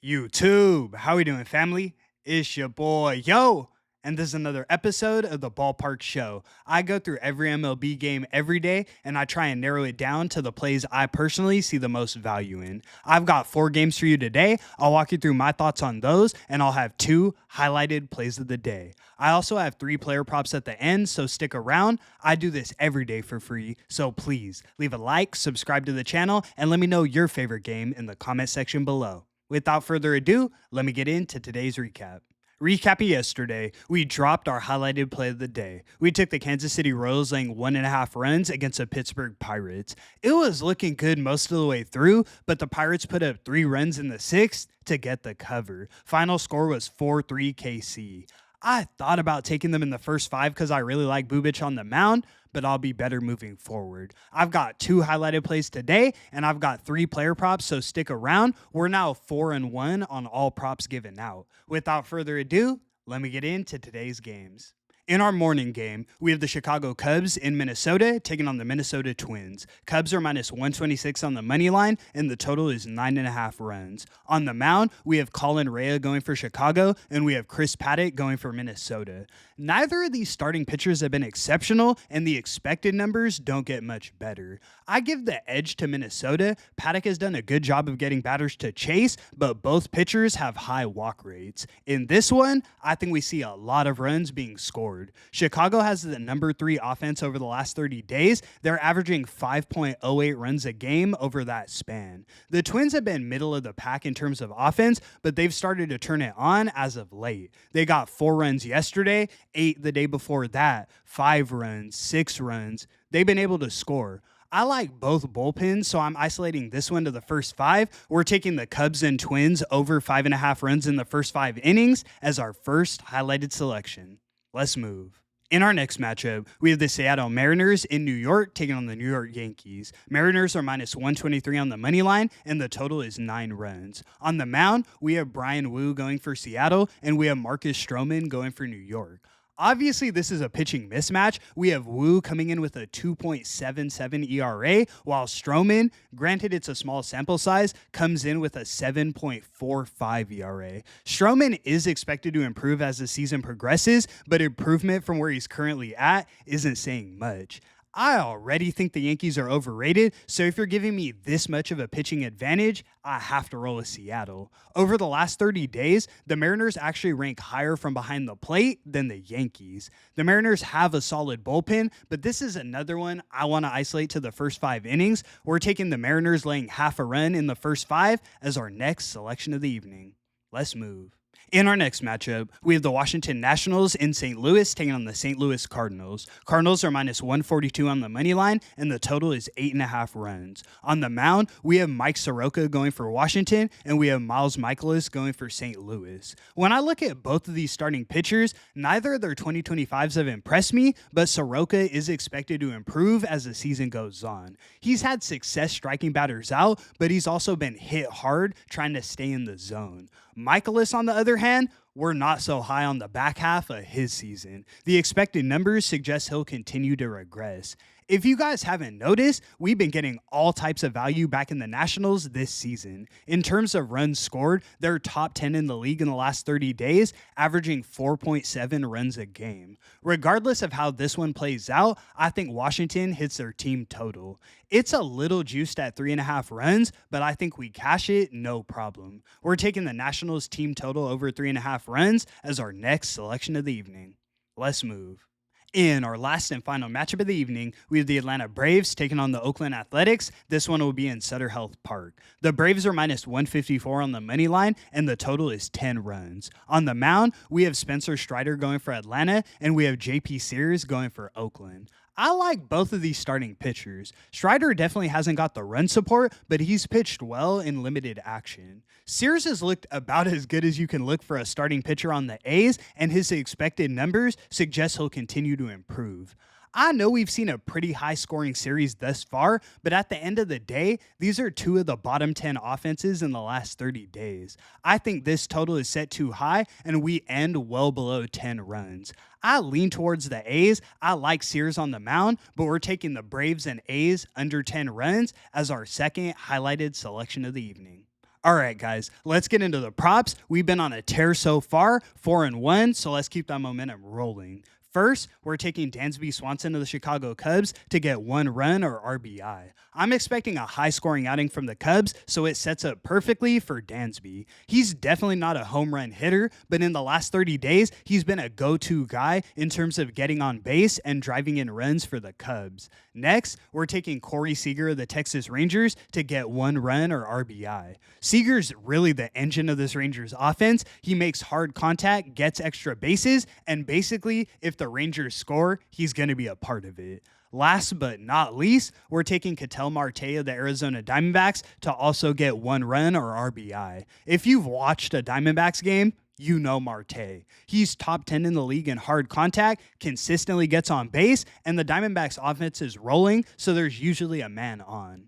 YouTube. How we doing, family? It's your boy, Yo. And this is another episode of the Ballpark Show. I go through every MLB game every day and I try and narrow it down to the plays I personally see the most value in. I've got 4 games for you today. I'll walk you through my thoughts on those and I'll have 2 highlighted plays of the day. I also have 3 player props at the end, so stick around. I do this every day for free, so please leave a like, subscribe to the channel, and let me know your favorite game in the comment section below. Without further ado, let me get into today's recap. Recapping yesterday, we dropped our highlighted play of the day. We took the Kansas City Royals laying 1.5 runs against the Pittsburgh Pirates. It was looking good most of the way through, but the Pirates put up 3 runs in the 6th to get the cover. Final score was 4-3 KC. I thought about taking them in the first 5 because I really like Bubic on the mound, but I'll be better moving forward. I've got 2 highlighted plays today, and I've got 3 player props, so stick around. We're now 4-1 on all props given out. Without further ado, let me get into today's games. In our morning game, we have the Chicago Cubs in Minnesota taking on the Minnesota Twins. Cubs are minus 126 on the money line, and the total is 9.5 runs. On the mound, we have Colin Rea going for Chicago, and we have Chris Paddock going for Minnesota. Neither of these starting pitchers have been exceptional, and the expected numbers don't get much better. I give the edge to Minnesota. Paddock has done a good job of getting batters to chase, but both pitchers have high walk rates. In this one, I think we see a lot of runs being scored. Chicago has the number 3 offense over the last 30 days. They're averaging 5.08 runs a game over that span. The Twins have been middle of the pack in terms of offense, but they've started to turn it on as of late. They got 4 runs yesterday, 8 the day before that, 5 runs, 6 runs. They've been able to score. I like both bullpens, so I'm isolating this one to the first 5. We're taking the Cubs and Twins over 5.5 runs in the first 5 innings as our first highlighted selection. Let's move. In our next matchup, we have the Seattle Mariners in New York taking on the New York Yankees. Mariners are minus 123 on the money line, and the total is 9 runs. On the mound, we have Brian Wu going for Seattle, and we have Marcus Stroman going for New York. Obviously, this is a pitching mismatch. We have Wu coming in with a 2.77 ERA, while Stroman, granted it's a small sample size, comes in with a 7.45 ERA. Stroman is expected to improve as the season progresses, but improvement from where he's currently at isn't saying much. I already think the Yankees are overrated, so if you're giving me this much of a pitching advantage, I have to roll with Seattle. Over the last 30 days, the Mariners actually rank higher from behind the plate than the Yankees. The Mariners have a solid bullpen, but this is another one I want to isolate to the first 5 innings. We're taking the Mariners laying half a run in the first 5 as our next selection of the evening. Let's move. In our next matchup, we have the Washington Nationals in St. Louis taking on the St. Louis Cardinals. Cardinals are minus 142 on the money line, and the total is 8.5 runs. On the mound, we have Mike Soroka going for Washington, and we have Miles Mikolas going for St. Louis. When I look at both of these starting pitchers, neither of their 2025s have impressed me, but Soroka is expected to improve as the season goes on. He's had success striking batters out, but he's also been hit hard trying to stay in the zone. Mikolas, on the other hand, we're not so high on the back half of his season. The expected numbers suggest he'll continue to regress. If you guys haven't noticed, we've been getting all types of value back in the Nationals this season. In terms of runs scored, they're top 10 in the league in the last 30 days, averaging 4.7 runs a game. Regardless of how this one plays out, I think Washington hits their team total. It's a little juiced at 3.5 runs, but I think we cash it no problem. We're taking the Nationals team total over 3.5 runs as our next selection of the evening. Let's move. In our last and final matchup of the evening, we have the Atlanta Braves taking on the Oakland Athletics. This one will be in Sutter Health Park. The Braves are minus 154 on the money line, and the total is 10 runs. On the mound, we have Spencer Strider going for Atlanta, and we have JP Sears going for Oakland. I like both of these starting pitchers. Strider definitely hasn't got the run support, but he's pitched well in limited action. Sears has looked about as good as you can look for a starting pitcher on the A's, and his expected numbers suggest he'll continue to improve. I know we've seen a pretty high scoring series thus far, but at the end of the day, these are 2 of the bottom 10 offenses in the last 30 days. I think this total is set too high and we end well below 10 runs. I lean towards the A's. I like Sears on the mound, but we're taking the Braves and A's under 10 runs as our second highlighted selection of the evening. All right, guys, let's get into the props. We've been on a tear so far, 4-1, so let's keep that momentum rolling. First, we're taking Dansby Swanson of the Chicago Cubs to get 1 run or RBI. I'm expecting a high scoring outing from the Cubs, so it sets up perfectly for Dansby. He's definitely not a home run hitter, but in the last 30 days, he's been a go to guy in terms of getting on base and driving in runs for the Cubs. Next, we're taking Corey Seager of the Texas Rangers to get 1 run or RBI. Seager's really the engine of this Rangers offense. He makes hard contact, gets extra bases, and basically, if the Rangers score, he's going to be a part of it. Last but not least, we're taking Ketel Marte of the Arizona Diamondbacks to also get 1 run or RBI. If you've watched a Diamondbacks game, you know Marte. He's top 10 in the league in hard contact, consistently gets on base, and the Diamondbacks offense is rolling, so there's usually a man on.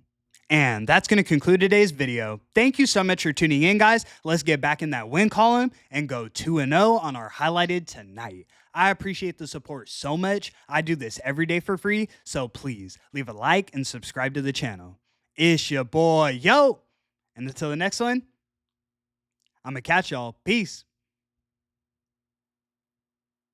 And that's going to conclude today's video. Thank you so much for tuning in, guys. Let's get back in that win column and go 2-0 on our highlighted tonight. I appreciate the support so much. I do this every day for free, so please leave a like and subscribe to the channel. It's your boy, yo! And until the next one, I'm going to catch y'all. Peace.